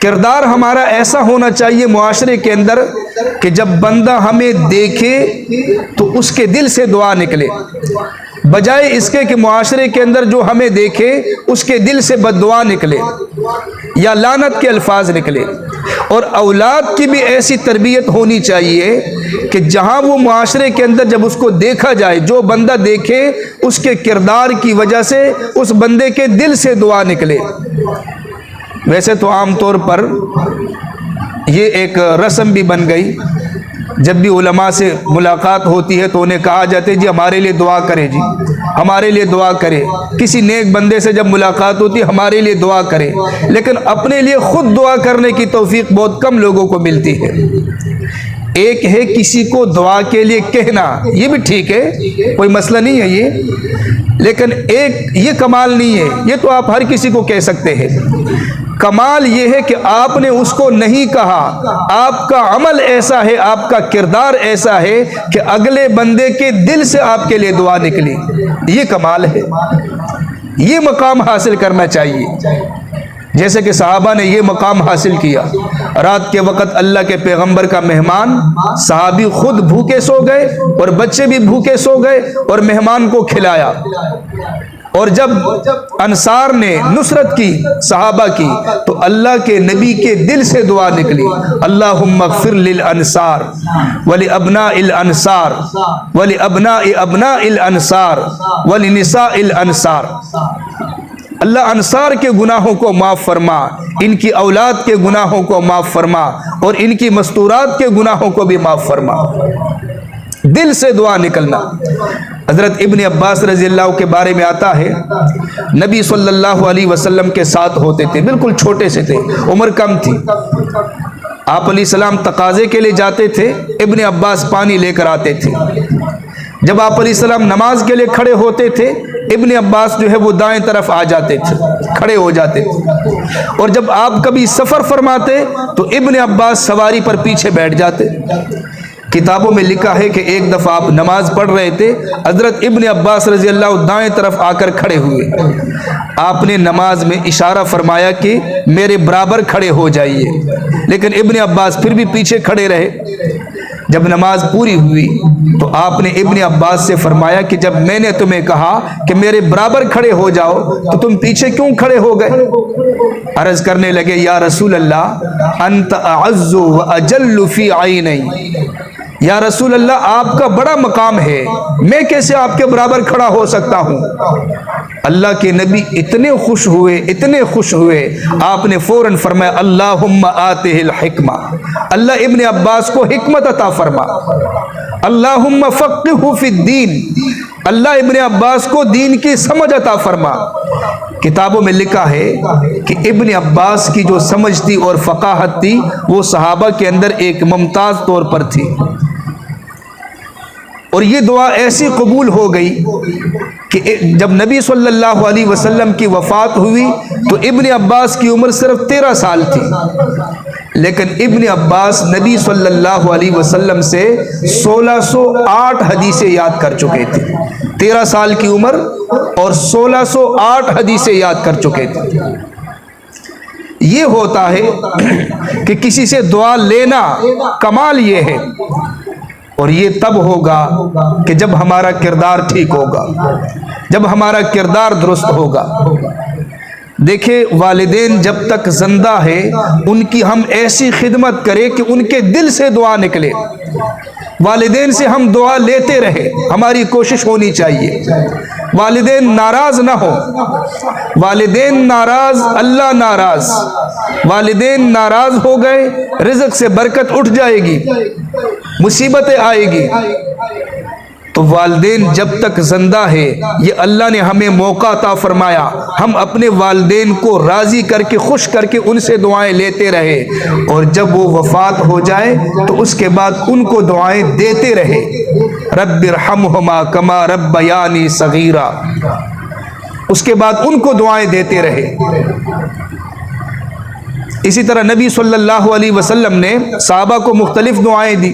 کردار ہمارا ایسا ہونا چاہیے معاشرے کے اندر کہ جب بندہ ہمیں دیکھے تو اس کے دل سے دعا نکلے، بجائے اس کے کہ معاشرے کے اندر جو ہمیں دیکھے اس کے دل سے بد دعا نکلے یا لعنت کے الفاظ نکلے۔ اور اولاد کی بھی ایسی تربیت ہونی چاہیے کہ جہاں وہ معاشرے کے اندر جب اس کو دیکھا جائے، جو بندہ دیکھے اس کے کردار کی وجہ سے اس بندے کے دل سے دعا نکلے۔ ویسے تو عام طور پر یہ ایک رسم بھی بن گئی، جب بھی علماء سے ملاقات ہوتی ہے تو انہیں کہا جاتا ہے جی ہمارے لیے دعا کرے، جی ہمارے لیے دعا کرے۔ کسی نیک بندے سے جب ملاقات ہوتی ہے ہمارے لیے دعا کرے، لیکن اپنے لیے خود دعا کرنے کی توفیق بہت کم لوگوں کو ملتی ہے۔ ایک ہے کسی کو دعا کے لیے کہنا، یہ بھی ٹھیک ہے، کوئی مسئلہ نہیں ہے یہ، لیکن ایک یہ کمال نہیں ہے، یہ تو آپ ہر کسی کو کہہ سکتے ہیں۔ کمال یہ ہے کہ آپ نے اس کو نہیں کہا، آپ کا عمل ایسا ہے، آپ کا کردار ایسا ہے کہ اگلے بندے کے دل سے آپ کے لیے دعا نکلی، یہ کمال ہے، یہ مقام حاصل کرنا چاہیے۔ جیسے کہ صحابہ نے یہ مقام حاصل کیا، رات کے وقت اللہ کے پیغمبر کا مہمان، صحابی خود بھوکے سو گئے اور بچے بھی بھوکے سو گئے اور مہمان کو کھلایا، اور جب انصار نے نصرت کی صحابہ کی تو اللہ کے نبی کے دل سے دعا نکلی، اللہم اغفر للانصار ولابناء الانصار ولابناء ابناء الانصار ولنساء الانصار۔ اللہ انصار کے گناہوں کو معاف فرما، ان کی اولاد کے گناہوں کو معاف فرما، اور ان کی مستورات کے گناہوں کو بھی معاف فرما۔ دل سے دعا نکلنا۔ حضرت ابن عباس رضی اللہ کے بارے میں آتا ہے، نبی صلی اللہ علیہ وسلم کے ساتھ ہوتے تھے، بالکل چھوٹے سے تھے، عمر کم تھی۔ آپ علیہ السلام تقاضے کے لیے جاتے تھے، ابن عباس پانی لے کر آتے تھے۔ جب آپ علیہ السلام نماز کے لیے کھڑے ہوتے تھے، ابن عباس جو ہے وہ دائیں طرف آ جاتے تھے، کھڑے ہو جاتے تھے، اور جب آپ کبھی سفر فرماتے تو ابن عباس سواری پر پیچھے بیٹھ جاتے۔ کتابوں میں لکھا ہے کہ ایک دفعہ آپ نماز پڑھ رہے تھے، حضرت ابن عباس رضی اللہ دائیں طرف آ کر کھڑے ہوئے، آپ نے نماز میں اشارہ فرمایا کہ میرے برابر کھڑے ہو جائیے، لیکن ابن عباس پھر بھی پیچھے کھڑے رہے۔ جب نماز پوری ہوئی تو آپ نے ابن عباس سے فرمایا کہ جب میں نے تمہیں کہا کہ میرے برابر کھڑے ہو جاؤ تو تم پیچھے کیوں کھڑے ہو گئے؟ عرض کرنے لگے، یا رسول اللہ انت اعز و اجل فی عینی، یا رسول اللہ آپ کا بڑا مقام ہے، میں کیسے آپ کے برابر کھڑا ہو سکتا ہوں؟ اللہ کے نبی اتنے خوش ہوئے، اتنے خوش ہوئے، آپ نے فوراً فرمایا اللہم آتہ الحکمہ، اللہ ابن عباس کو حکمت عطا فرما، اللہم فقہہ فی الدین، اللہ ابن عباس کو دین کی سمجھ عطا فرما۔ کتابوں میں لکھا ہے کہ ابن عباس کی جو سمجھ تھی اور فقاہت تھی وہ صحابہ کے اندر ایک ممتاز طور پر تھی، اور یہ دعا ایسی قبول ہو گئی کہ جب نبی صلی اللہ علیہ وسلم کی وفات ہوئی تو ابن عباس کی عمر صرف 13 سال تھی، لیکن ابن عباس نبی صلی اللہ علیہ وسلم سے 1608 حدیثیں یاد کر چکے تھے۔ 13 سال کی عمر اور 1608 حدیثیں یاد کر چکے تھے۔ یہ ہوتا ہے کہ کسی سے دعا لینا، کمال یہ ہے، اور یہ تب ہوگا کہ جب ہمارا کردار ٹھیک ہوگا، جب ہمارا کردار درست ہوگا۔ دیکھیں، والدین جب تک زندہ ہے ان کی ہم ایسی خدمت کریں کہ ان کے دل سے دعا نکلے، والدین سے ہم دعا لیتے رہے، ہماری کوشش ہونی چاہیے۔ والدین ناراض نہ ہو، والدین ناراض اللہ ناراض، والدین ناراض ہو گئے رزق سے برکت اٹھ جائے گی، مصیبتیں آئے گی۔ تو والدین جب تک زندہ ہے یہ اللہ نے ہمیں موقع عطا فرمایا، ہم اپنے والدین کو راضی کر کے، خوش کر کے ان سے دعائیں لیتے رہے، اور جب وہ وفات ہو جائے تو اس کے بعد ان کو دعائیں دیتے رہے، رب ارحمہما کما ربیانی صغیرا، اس کے بعد ان کو دعائیں دیتے رہے۔ اسی طرح نبی صلی اللہ علیہ وسلم نے صحابہ کو مختلف دعائیں دی۔